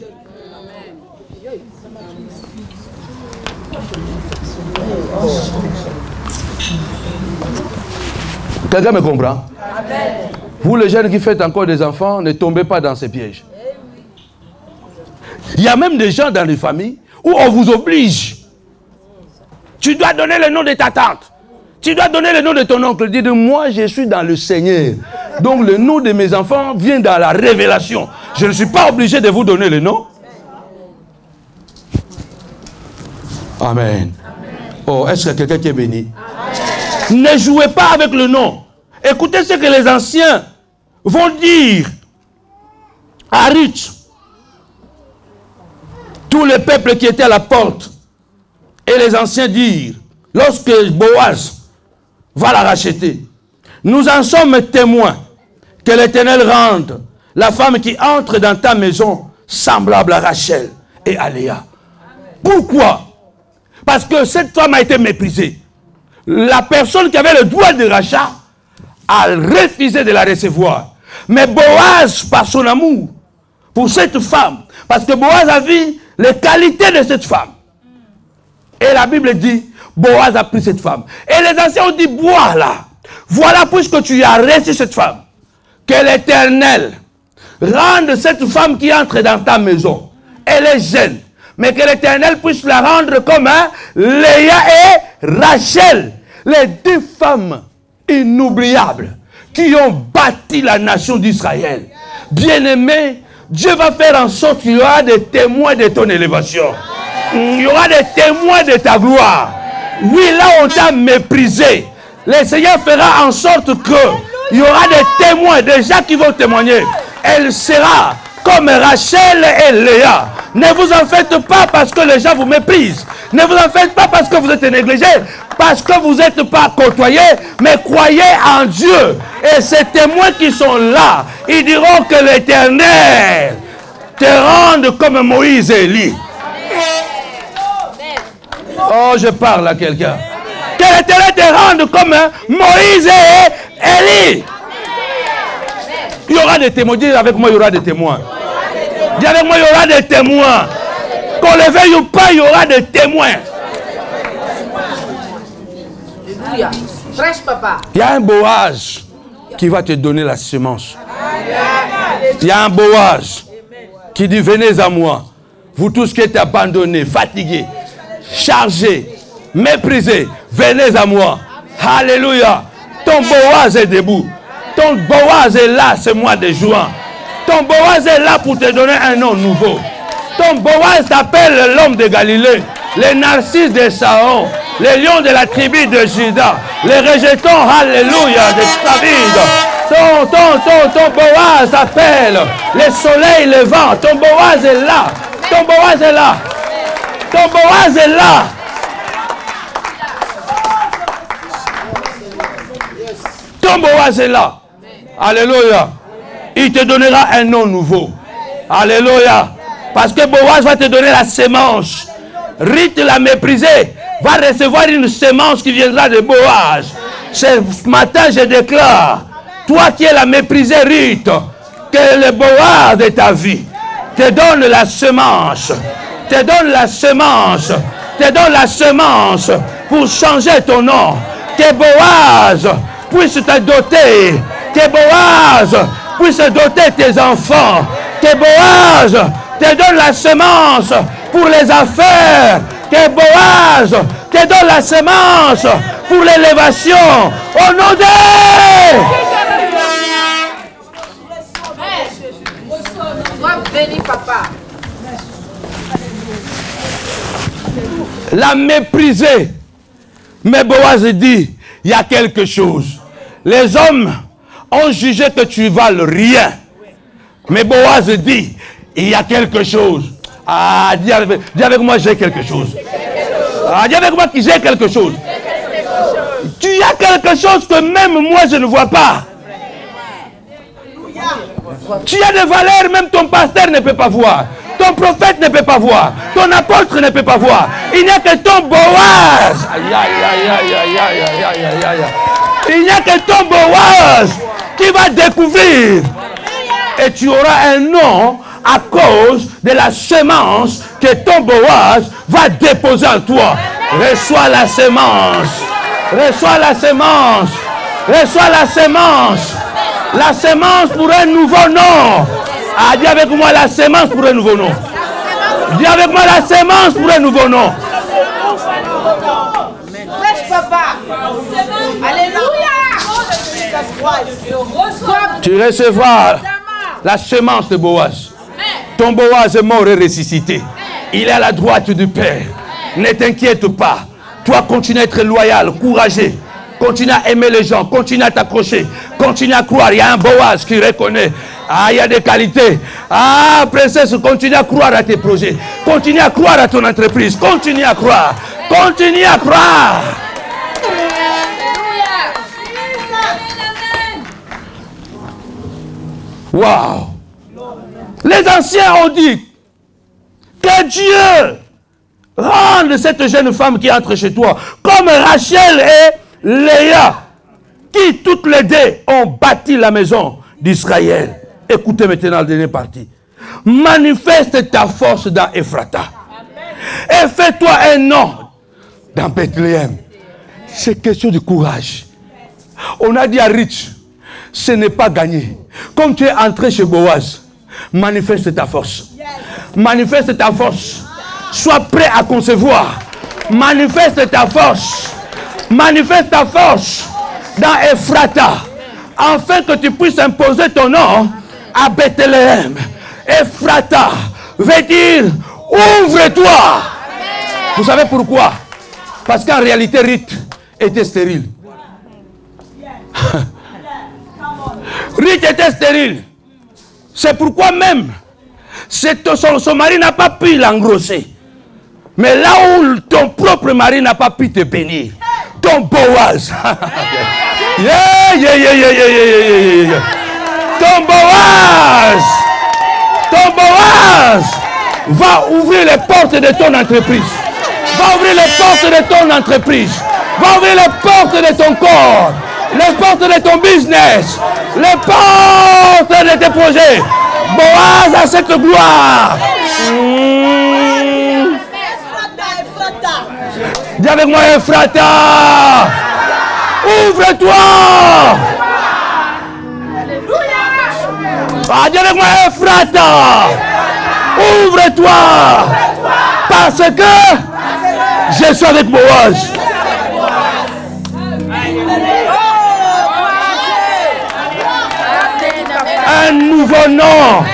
Quelqu'un me comprend? Amen. Vous les jeunes qui faites encore des enfants, ne tombez pas dans ces pièges. Il y a même des gens dans les familles où on vous oblige. Tu dois donner le nom de ta tante. Tu dois donner le nom de ton oncle. Dis de moi, je suis dans le Seigneur. Donc le nom de mes enfants vient dans la révélation. Je ne suis pas obligé de vous donner le nom. Amen. Oh, est-ce qu'il y a quelqu'un qui est béni? Amen. Ne jouez pas avec le nom. Écoutez ce que les anciens vont dire à Ruth. Tous les peuples qui étaient à la porte. Et les anciens dirent, lorsque Boaz va la racheter, nous en sommes témoins que l'Éternel rende la femme qui entre dans ta maison semblable à Rachel et à Léa. Pourquoi? Parce que cette femme a été méprisée. La personne qui avait le droit de rachat a refusé de la recevoir. Mais Boaz, par son amour pour cette femme, parce que Boaz a vu les qualités de cette femme. Et la Bible dit, Boaz a pris cette femme. Et les anciens ont dit, voilà puisque tu as reçu cette femme, que l'Éternel rende cette femme qui entre dans ta maison. Elle est jeune. Mais que l'Éternel puisse la rendre comme Léa et Rachel, les deux femmes inoubliables qui ont bâti la nation d'Israël. Bien-aimé, Dieu va faire en sorte qu'il y aura des témoins de ton élévation. Il y aura des témoins de ta gloire. Oui, là on t'a méprisé. Le Seigneur fera en sorte qu'il y aura des témoins, des gens qui vont témoigner. Elle sera comme Rachel et Léa. Ne vous en faites pas parce que les gens vous méprisent. Ne vous en faites pas parce que vous êtes négligés. Parce que vous n'êtes pas côtoyés. Mais croyez en Dieu. Et ces témoins qui sont là, ils diront que l'Éternel te rende comme Moïse et Élie. Oh, je parle à quelqu'un. Que l'Éternel te rende comme Moïse et Élie. Il y aura des témoins. Dis avec moi, il y aura des témoins. Dis avec moi, il y aura des témoins. Qu'on le veuille ou pas, il y aura des témoins. Il y a un Boaz qui va te donner la semence. Il y a un Boaz qui dit, venez à moi. Vous tous qui êtes abandonnés, fatigués, chargés, méprisés, venez à moi. Alléluia. Ton Boaz est debout. Ton Boaz est là ce mois de juin. Ton Boaz est là pour te donner un nom nouveau. Ton Boaz t'appelle l'homme de Galilée, les narcisses de Saon, les lions de la tribu de Juda, les rejetons, alléluia, de David. Ton Boaz t'appelle, le soleil, le vent. Ton Boaz est là. Ton Boaz est là. Ton Boaz est là. Ton Boaz est là. Alléluia. Il te donnera un nom nouveau. Alléluia. Parce que Boaz va te donner la sémence. Ruth l'a méprisé. Va recevoir une sémence qui viendra de Boaz. Ce matin, je déclare, toi qui es la méprisée, Ruth, que le Boaz de ta vie te donne la semence. Te donne la semence. Te donne la semence pour changer ton nom. Que Boaz puisse te doter. Que Boaz puisse doter tes enfants. Que Boaz te donne la semence pour les affaires. Que Boaz te donne la semence pour l'élévation. Au nom de... Béni, papa. La mépriser. Mais Boaz dit, il y a quelque chose. Les hommes ont jugé que tu vales rien. Mais Boaz dit, il y a quelque chose. Ah, dis avec moi, j'ai quelque chose. Ah, dis avec moi que j'ai quelque chose. Tu as quelque chose que même moi je ne vois pas. Tu as des valeurs, même ton pasteur ne peut pas voir. Ton prophète ne peut pas voir. Ton apôtre ne peut pas voir. Il n'y a que ton Boaz. Aïe, aïe, aïe, aïe, aïe, aïe, aïe, aïe, aïe. Il n'y a que ton Boaz qui va découvrir. Et tu auras un nom à cause de la semence que ton Boaz va déposer en toi. Reçois la semence. Reçois la semence. Reçois la semence. La semence pour un nouveau nom. Ah, dis avec moi la semence pour un nouveau nom. Dis avec moi la semence pour un nouveau nom. Prêche, papa. Alléluia. Tu recevras la semence de Boaz. Ton Boaz est mort et ressuscité. Il est à la droite du Père. Ne t'inquiète pas. Toi, continue à être loyal, courageux. Continue à aimer les gens. Continue à t'accrocher. Continue à croire. Il y a un Boaz qui reconnaît. Ah, il y a des qualités. Ah, princesse, continue à croire à tes projets. Continue à croire à ton entreprise. Continue à croire. Continue à croire. Waouh. Les anciens ont dit que Dieu rende cette jeune femme qui entre chez toi comme Rachel et Léa, qui toutes les deux ont bâti la maison d'Israël. Écoutez maintenant la dernière partie. Manifeste ta force dans Ephrata. Et fais-toi un nom dans Bethléem. C'est question de courage. On a dit à Rich, ce n'est pas gagné. Comme tu es entré chez Boaz, manifeste ta force. Manifeste ta force. Sois prêt à concevoir. Manifeste ta force. Manifeste ta force dans Ephrata, afin que tu puisses imposer ton nom à Bethléem. Ephrata veut dire ouvre-toi. Vous savez pourquoi? Parce qu'en réalité, Ruth était stérile. Ruth était stérile. C'est pourquoi même son mari n'a pas pu l'engrosser. Mais là où ton propre mari n'a pas pu te bénir, ton Boaz, ton Boaz va ouvrir les portes de ton entreprise, va ouvrir les portes de ton entreprise, va ouvrir les portes de ton corps, les portes de ton business, les portes de tes projets. Boaz a cette gloire. Dis avec moi, Ephrata. Ouvre-toi. Ah, dis avec moi, Ephrata. Ouvre-toi. Parce que je suis avec Boaz. un nouveau nom.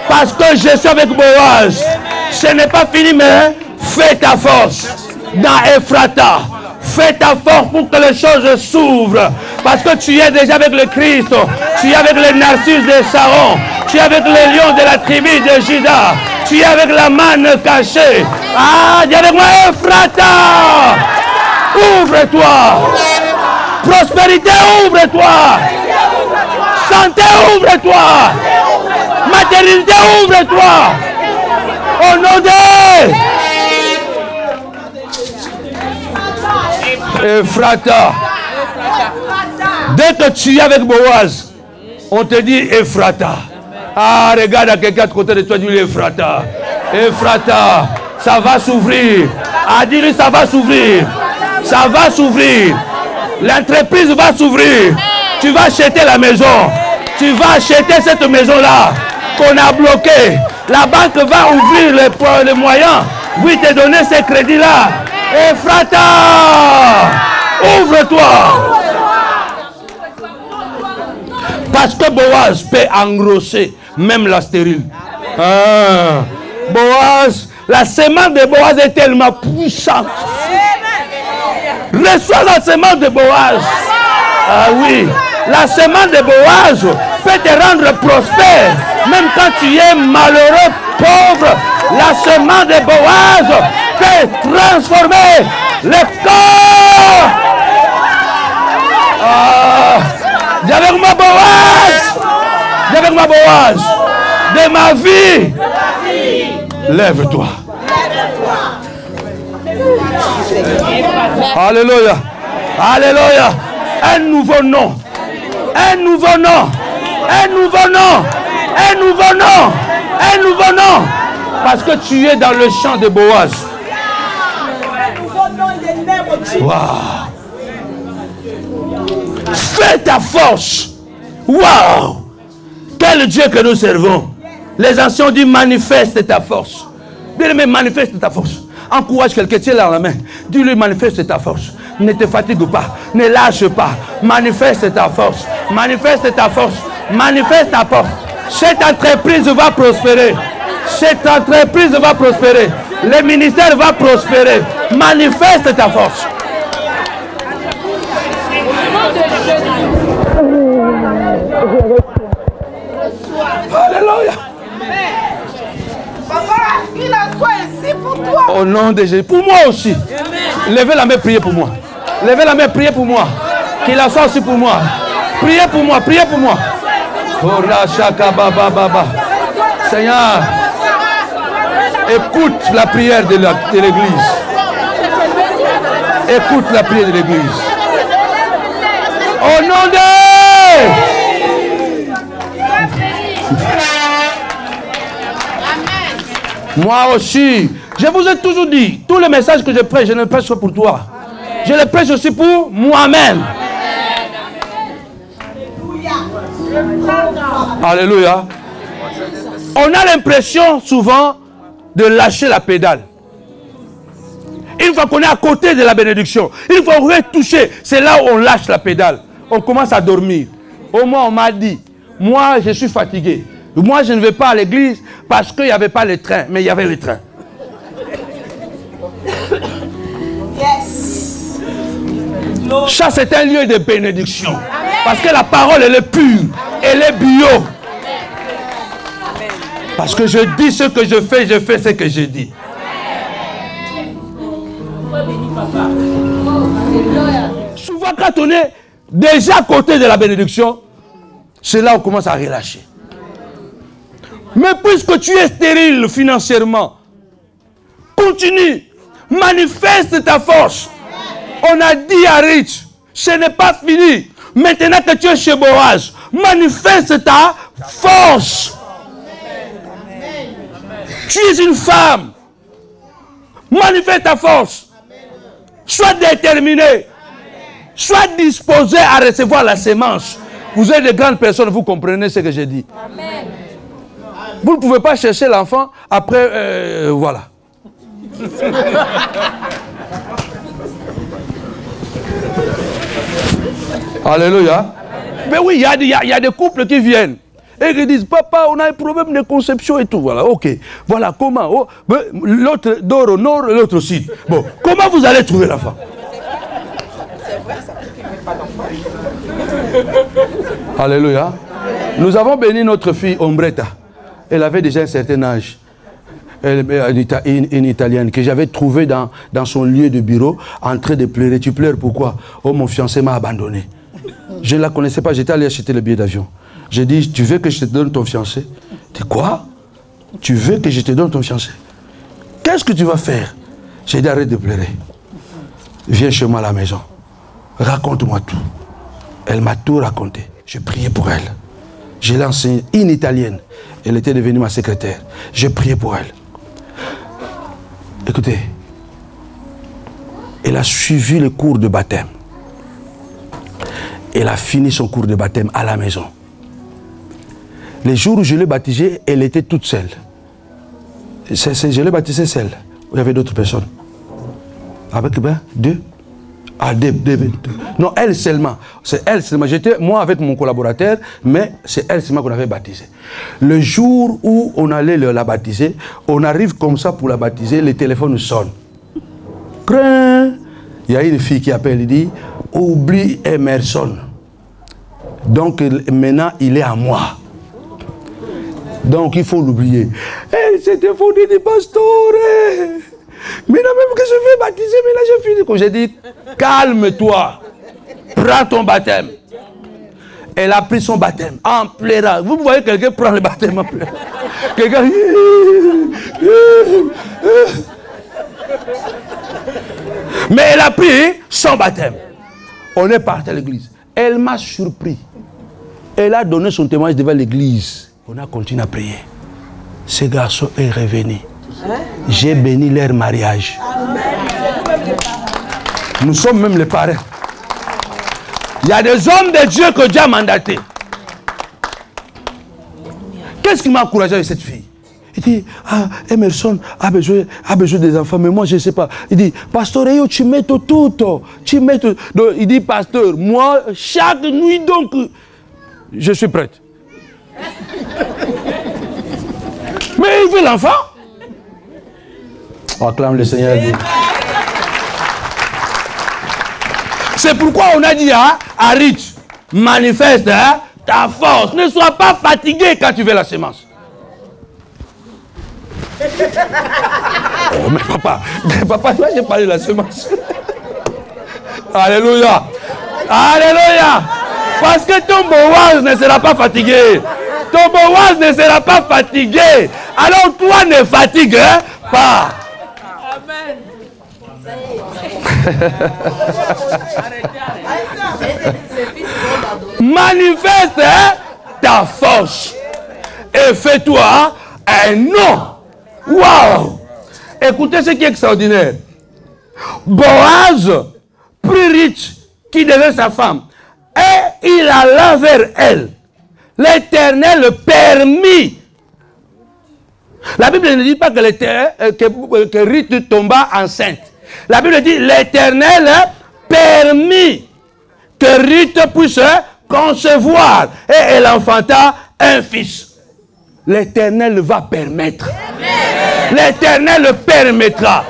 Parce que je suis avec Boaz. Ce n'est pas fini, mais fais ta force dans Ephrata. Fais ta force pour que les choses s'ouvrent. Parce que tu es déjà avec le Christ. Tu es avec les narcisses de Saron. Tu es avec les lions de la tribu de Juda. Tu es avec la manne cachée. Ah, dis avec moi, Ephrata. Ouvre-toi. Prospérité, ouvre-toi. Santé, ouvre-toi. Maternité, ouvre-toi. Au nom de Ephrata. Dès que tu es avec Boaz, on te dit Ephrata. Ah, regarde à quelqu'un de côté de toi, dis-lui Ephrata. Ephrata, ça va s'ouvrir. Ah, dis-lui, ça va s'ouvrir. Ça va s'ouvrir. L'entreprise va s'ouvrir. Tu vas acheter la maison. Tu vas acheter cette maison-là qu'on a bloquée. La banque va ouvrir les moyens. Oui, te donner ces crédits-là. Ephrata, ouvre-toi. Parce que Boaz peut engrosser même la stérile. Ah, Boaz, la semence de Boaz est tellement puissante. Reçois la semence de Boaz. Ah oui, la semence de Boaz peut te rendre prospère. Même quand tu es malheureux, pauvre, la semence de Boaz peut transformer le corps. Ah, dis avec moi Boaz. Dis avec moi Boaz. De ma vie. Lève-toi. Alléluia. Alléluia. Un nouveau nom. Un nouveau nom. Un nouveau nom. Un nouveau nom. Un nouveau nom. Parce que tu es dans le champ de Boaz. Wow. Fais ta force. Wow. Quel Dieu que nous servons. Les anciens ont dit manifeste ta force. Bien-aimé, manifeste ta force. Encourage quelqu'un, tiens là la main. Dis-lui manifeste ta force. Ne te fatigue pas. Ne lâche pas. Manifeste ta force. Manifeste ta force. Manifeste ta force. Cette entreprise va prospérer. Cette entreprise va prospérer. Le ministère va prospérer. Manifeste ta force. Alléluia. Papa, qu'il en soit ici pour toi. Au nom de Jésus. Pour moi aussi. Levez la main, priez pour moi. Levez la main, priez pour moi. Qu'il en soit aussi pour moi. Priez pour moi, priez pour moi. Seigneur, écoute la prière de l'église. Écoute la prière de l'église. Au nom de... Moi aussi, je vous ai toujours dit, tous les messages que je prêche, je ne prêche pas pour toi. Je les prêche aussi pour moi-même. Alléluia. On a l'impression souvent de lâcher la pédale. Une fois qu'on est à côté de la bénédiction, une fois qu'on est touché, c'est là où on lâche la pédale. On commence à dormir. Au moins, on m'a dit, moi, je suis fatigué. Moi, je ne vais pas à l'église parce qu'il n'y avait pas le train, mais il y avait le train. Ça, c'est un lieu de bénédiction. Parce que la parole, elle est pure. Elle est bio. Parce que je dis ce que je fais ce que je dis. Souvent, quand on est déjà à côté de la bénédiction, c'est là où on commence à relâcher. Mais puisque tu es stérile financièrement, continue, manifeste ta force. On a dit à Rich, ce n'est pas fini. Maintenant que tu es chez Boaz, manifeste ta force. Tu es une femme. Manifeste ta force. Sois déterminé. Sois disposé à recevoir la sémence. Vous êtes de grandes personnes, vous comprenez ce que je dis. Amen. Vous ne pouvez pas chercher l'enfant après, voilà. Alléluia. Mais oui, il y a des couples qui viennent. et qu'ils disent, papa, on a un problème de conception et tout. Voilà, ok. Voilà, comment? Oh, l'autre dort au nord, l'autre au sud. Bon, comment vous allez trouver l'enfant? Alléluia. Nous avons béni notre fille Ombretta. Elle avait déjà un certain âge. Une Italienne que j'avais trouvée dans son lieu de bureau en train de pleurer. Tu pleures pourquoi? Oh, mon fiancé m'a abandonné. Je ne la connaissais pas, j'étais allé acheter le billet d'avion. J'ai dit, tu veux que je te donne ton fiancé? Tu dis quoi? Tu veux que je te donne ton fiancé? Qu'est-ce que tu vas faire? J'ai dit, arrête de pleurer. Viens chez moi à la maison. Raconte-moi tout. Elle m'a tout raconté. J'ai prié pour elle. Je l'ai enseignée, une Italienne. Elle était devenue ma secrétaire. J'ai prié pour elle. Écoutez, elle a suivi le cours de baptême. Elle a fini son cours de baptême à la maison. Les jours où je l'ai baptisée, elle était toute seule. Je l'ai baptisée seule. Il y avait d'autres personnes. Avec deux. Ah, deux. Non, elle seulement. C'est elle seulement. J'étais, moi, avec mon collaborateur, mais c'est elle seulement qu'on avait baptisée. Le jour où on allait la baptiser, on arrive comme ça pour la baptiser, le téléphone sonne. Il y a une fille qui appelle, elle dit, oublie Emerson. Donc maintenant, il est à moi. Donc il faut l'oublier. Elle s'était fondue du pasteur. Maintenant même que je vais baptiser, mais là je finis. Comme j'ai dit, calme-toi. Prends ton baptême. Elle a pris son baptême en pleurant. Vous voyez quelqu'un prend le baptême en pleurant. Quelqu'un... Mais elle a pris son baptême. On est parti à l'église. Elle m'a surpris. Elle a donné son témoignage devant l'église. On a continué à prier. Ce garçon est revenu. J'ai béni leur mariage. Nous sommes même les parents. Il y a des hommes de Dieu que Dieu a mandatés. Qu'est-ce qui m'a encouragé avec cette fille? Il dit, ah, Emerson a besoin des enfants, mais moi je ne sais pas. Il dit, pasteur, tu mets tout. Tu mets tout. Donc, il dit, pasteur, moi, chaque nuit, donc, je suis prête. Mais il veut l'enfant. On acclame le Seigneur. C'est pourquoi on a dit à Rich, manifeste ta force. Ne sois pas fatigué quand tu veux la semence. Oh, mais papa, toi j'ai parlé de la semence. Alléluia. Alléluia. Parce que ton Boaz ne sera pas fatigué. Ton Boaz ne sera pas fatigué. Alors toi ne fatigue pas. Amen. Manifeste ta force et fais-toi un nom. Waouh! Écoutez ce qui est extraordinaire. Boaz prit Ruth, qui devait sa femme, et il alla vers elle. L'Éternel permit. La Bible ne dit pas que Ruth tomba enceinte. La Bible dit l'Éternel permit que Ruth puisse concevoir et elle enfanta un fils. L'Éternel va permettre. L'Éternel le permettra.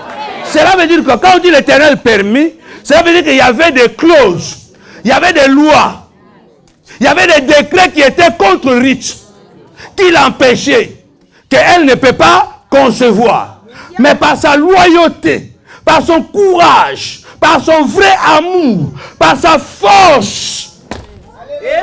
Cela veut dire que quand on dit l'Éternel permis, cela veut dire qu'il y avait des clauses, il y avait des lois, il y avait des décrets qui étaient contre Ruth, qui l'empêchaient, qu'elle ne peut pas concevoir. Mais par sa loyauté, par son courage, par son vrai amour, par sa force,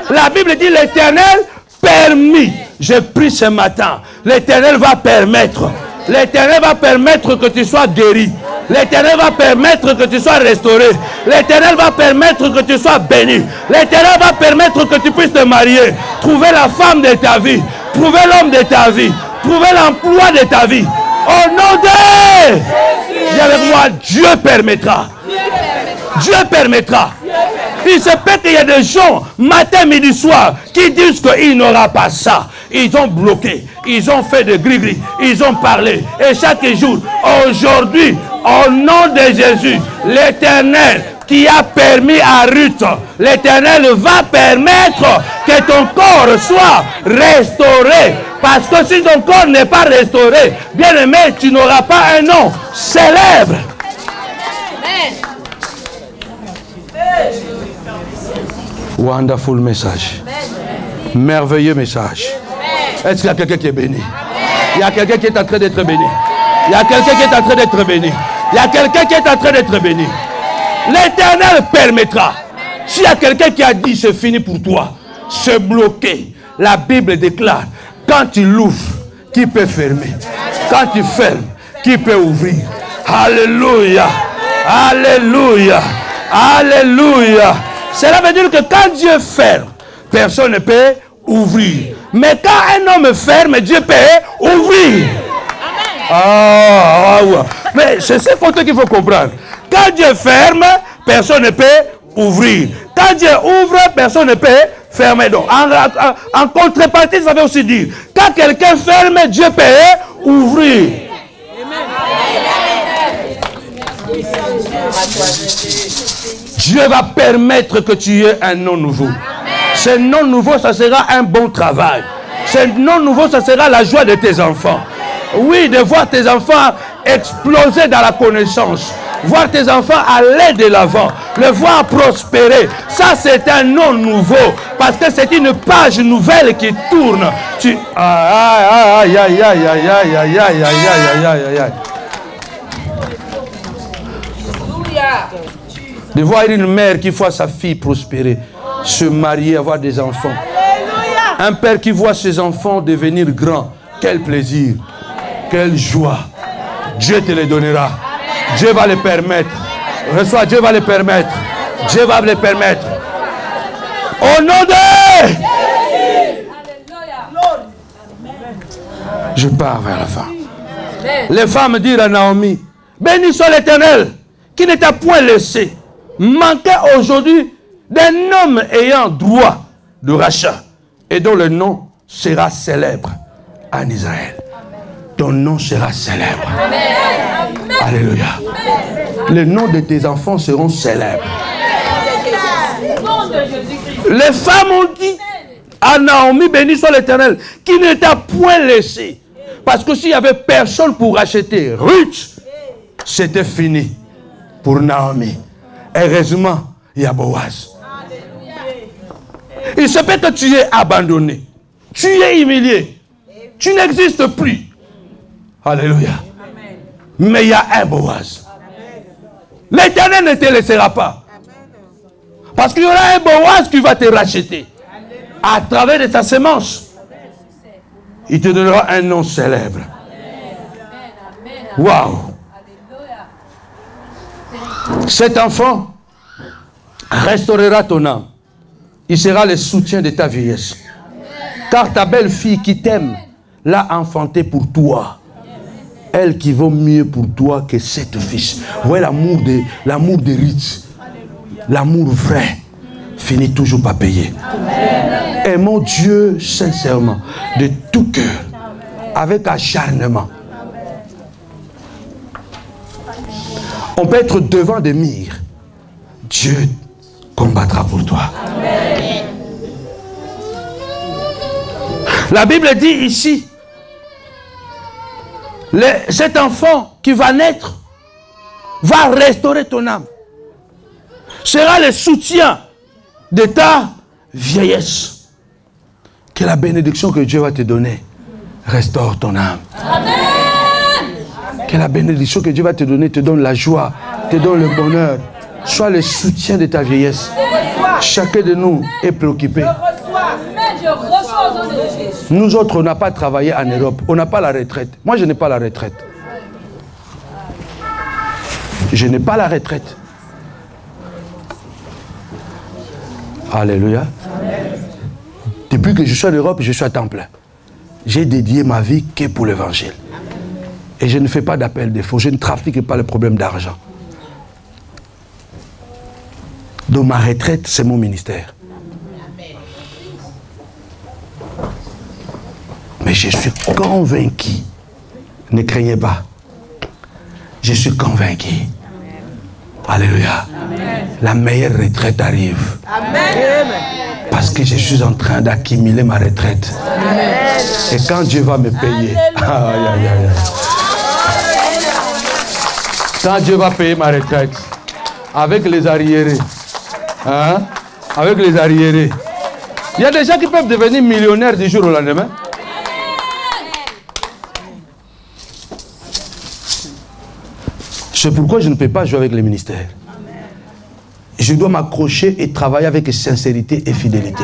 la Bible dit l'Éternel permis. J'ai pris ce matin. L'Éternel va permettre. L'Éternel va permettre que tu sois guéri. L'Éternel va permettre que tu sois restauré. L'Éternel va permettre que tu sois béni. L'Éternel va permettre que tu puisses te marier. Trouver la femme de ta vie. Trouver l'homme de ta vie. Trouver l'emploi de ta vie. Au nom de... Dis avec moi, Dieu permettra. Dieu permettra. Il se peut qu'il y ait des gens, matin, midi, soir, qui disent qu'il n'aura pas ça. Ils ont bloqué, ils ont fait de gris-gris, ils ont parlé. Et chaque jour, aujourd'hui, au nom de Jésus, l'Éternel qui a permis à Ruth, l'Éternel va permettre que ton corps soit restauré. Parce que si ton corps n'est pas restauré, bien aimé, tu n'auras pas un nom célèbre. Wonderful message. Merveilleux message. Est-ce qu'il y a quelqu'un qui est béni? Il y a quelqu'un qui est en train d'être béni. Il y a quelqu'un qui est en train d'être béni. Il y a quelqu'un qui est en train d'être béni. L'Éternel permettra. S'il y a quelqu'un qui a dit c'est fini pour toi, c'est bloqué. La Bible déclare, quand tu l'ouvres, qui peut fermer? Quand tu fermes, qui peut ouvrir? Alléluia. Alléluia. Alléluia. Cela veut dire que quand Dieu ferme, personne ne peut ouvrir. Mais quand un homme ferme, Dieu peut ouvrir. Mais c'est ce côté qu'il faut comprendre. Quand Dieu ferme, personne ne peut ouvrir. Quand Dieu ouvre, personne ne peut fermer. Donc, en contrepartie, ça veut aussi dire, quand quelqu'un ferme, Dieu peut ouvrir. Dieu va permettre que tu aies un nom nouveau. Ce nom nouveau, ça sera un bon travail. Ce nom nouveau, ça sera la joie de tes enfants. Oui, de voir tes enfants exploser dans la connaissance. Voir tes enfants aller de l'avant. Le voir prospérer. Ça, c'est un nom nouveau. Parce que c'est une page nouvelle qui tourne. Tu... Aïe, aïe, aïe, aïe, aïe, aïe, aïe, aïe, aïe, aïe, aïe. De voir une mère qui voit sa fille prospérer, se marier, avoir des enfants. Un père qui voit ses enfants devenir grands. Quel plaisir, quelle joie. Dieu te les donnera. Dieu va les permettre. Reçois, Dieu va les permettre. Dieu va les permettre. Au nom de... Je pars vers la fin. Les femmes dirent à Naomi, béni soit l'Éternel, qui ne t'a point laissé manquer aujourd'hui d'un homme ayant droit de rachat et dont le nom sera célèbre en Israël. Ton nom sera célèbre. Amen. Alléluia. Les noms de tes enfants seront célèbres. Les femmes ont dit à Naomi, béni soit l'Éternel, qui ne t'a point laissé. Parce que s'il n'y avait personne pour acheter Ruth, c'était fini pour Naomi. Heureusement, il y a Boaz. Il se peut que tu es abandonné. Tu es humilié. Tu n'existes plus. Alléluia. Mais il y a un Boaz. L'Éternel ne te laissera pas. Parce qu'il y aura un Boaz qui va te racheter. À travers de ta semence. Il te donnera un nom célèbre. Waouh. Cet enfant restaurera ton âme. Il sera le soutien de ta vieillesse. Car ta belle-fille qui t'aime l'a enfanté pour toi. Elle qui vaut mieux pour toi que 7 fils. Vous voyez l'amour de Ruth. L'amour vrai finit toujours par payer. Aimons Dieu sincèrement, de tout cœur, avec acharnement. On peut être devant des murs. Dieu combattra pour toi. Amen. La Bible dit ici, cet enfant qui va naître va restaurer ton âme. Sera le soutien de ta vieillesse. Que la bénédiction que Dieu va te donner restaure ton âme. Amen. Que la bénédiction que Dieu va te donner te donne la joie, te donne le bonheur. Sois le soutien de ta vieillesse. Chacun de nous est préoccupé. Nous autres, on n'a pas travaillé en Europe. On n'a pas la retraite. Moi, je n'ai pas la retraite. Je n'ai pas la retraite. Alléluia. Depuis que je suis en Europe, je suis à temps plein. J'ai dédié ma vie que pour l'évangile. Et je ne fais pas d'appel de faux. Je ne trafique pas le problème d'argent. Donc ma retraite, c'est mon ministère. Mais je suis convaincu. Ne craignez pas. Je suis convaincu Alléluia. Amen. La meilleure retraite arrive. Amen. Parce que je suis en train d'accumuler ma retraite. Amen. Et quand Dieu va me payer, quand Dieu va payer ma retraite, avec les arriérés, hein? Avec les arriérés, il y a des gens qui peuvent devenir millionnaires du jour au lendemain. C'est pourquoi je ne peux pas jouer avec les ministères. Je dois m'accrocher et travailler avec sincérité et fidélité.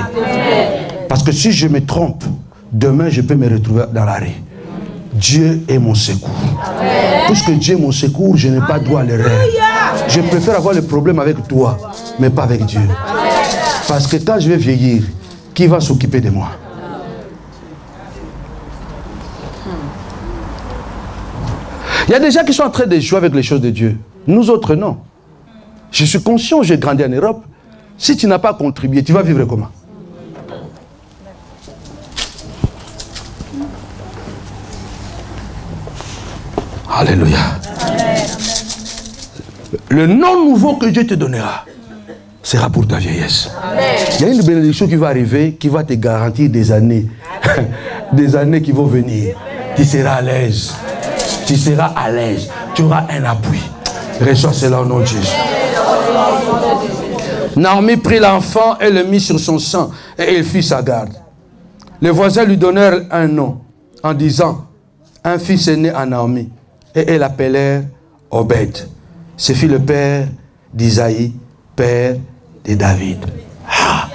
Parce que si je me trompe, demain je peux me retrouver dans la rue. Dieu est mon secours. Puisque Dieu est mon secours, je n'ai pas droit à l'erreur. Je préfère avoir le problème avec toi, mais pas avec Dieu. Parce que quand je vais vieillir, qui va s'occuper de moi? Il y a des gens qui sont en train de jouer avec les choses de Dieu. Nous autres, non. Je suis conscient, j'ai grandi en Europe. Si tu n'as pas contribué, tu vas vivre comment? Alléluia. Le nom nouveau que Dieu te donnera sera pour ta vieillesse. Il y a une bénédiction qui va arriver, qui va te garantir des années. Des années qui vont venir. Tu seras à l'aise. Tu seras à l'aise. Tu auras un appui. Reçois cela au nom de Jésus. Naomi prit l'enfant et le mit sur son sein et il fit sa garde. Les voisins lui donnèrent un nom en disant: un fils est né à Naomi. Et ils l'appelèrent Obed. Ce fut le père d'Isaïe, père de David. Ah.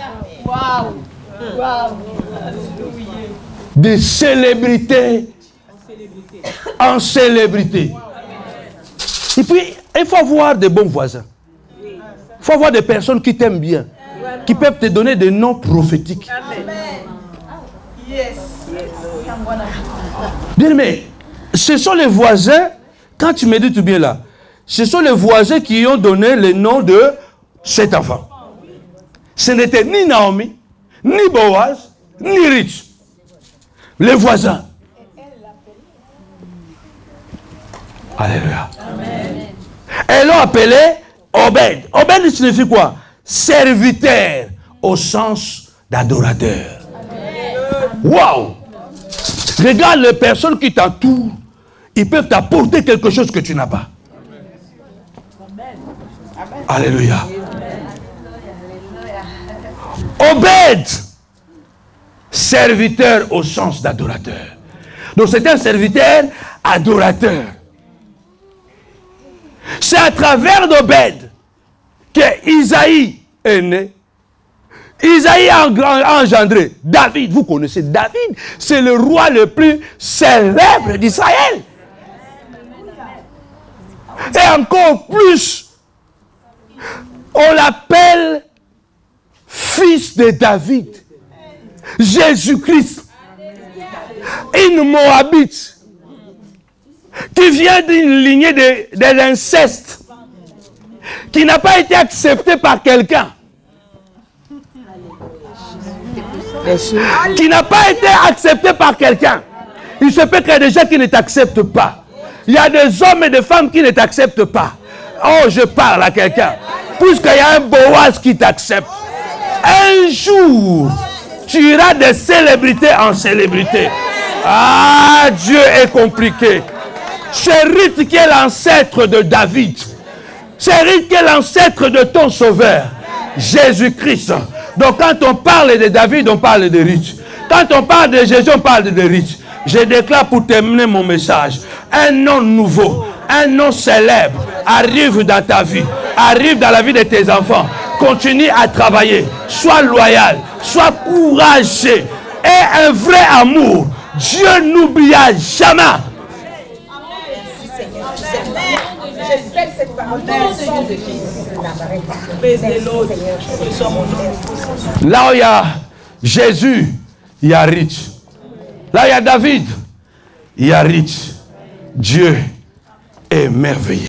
De célébrité en célébrité. Et puis, il faut avoir de bons voisins. Il faut avoir des personnes qui t'aiment bien, qui peuvent te donner des noms prophétiques. Bien, mais ce sont les voisins, quand tu médites bien là, ce sont les voisins qui ont donné le nom de cet enfant. Ce n'était ni Naomi, ni Boaz, ni Ruth. Les voisins. Alléluia. Amen. Elles l'ont appelé Obed. Obed signifie quoi? Serviteur au sens d'adorateur. Waouh! Regarde les personnes qui t'entourent. Ils peuvent t'apporter quelque chose que tu n'as pas. Amen. Alléluia. Obed, serviteur au sens d'adorateur. Donc c'est un serviteur adorateur. C'est à travers d'Obed que Isaïe est né. Isaïe a engendré David. Vous connaissez David, c'est le roi le plus célèbre d'Israël. Et encore plus, on l'appelle fils de David. Jésus-Christ. Une Moabite qui vient d'une lignée de l'inceste, qui n'a pas été acceptée par quelqu'un, qui n'a pas été accepté par quelqu'un. Il se peut qu'il y ait des gens qui ne t'acceptent pas. Il y a des hommes et des femmes qui ne t'acceptent pas. Oh, je parle à quelqu'un. Puisqu'il y a un Boaz qui t'accepte. Un jour, tu iras de célébrité en célébrité. Ah, Dieu est compliqué. C'est Ruth qui est l'ancêtre de David. C'est Ruth qui est l'ancêtre de ton sauveur, Jésus-Christ. Donc quand on parle de David, on parle de Ruth. Quand on parle de Jésus, on parle de Ruth. Je déclare pour terminer mon message, un nom nouveau, un nom célèbre arrive dans ta vie, arrive dans la vie de tes enfants. Continue à travailler, sois loyal, sois courageux et un vrai amour. Dieu n'oubliera jamais. Là où il y a Jésus, il y a Ruth. Là où il y a David, il y a Ruth. Dieu est merveilleux.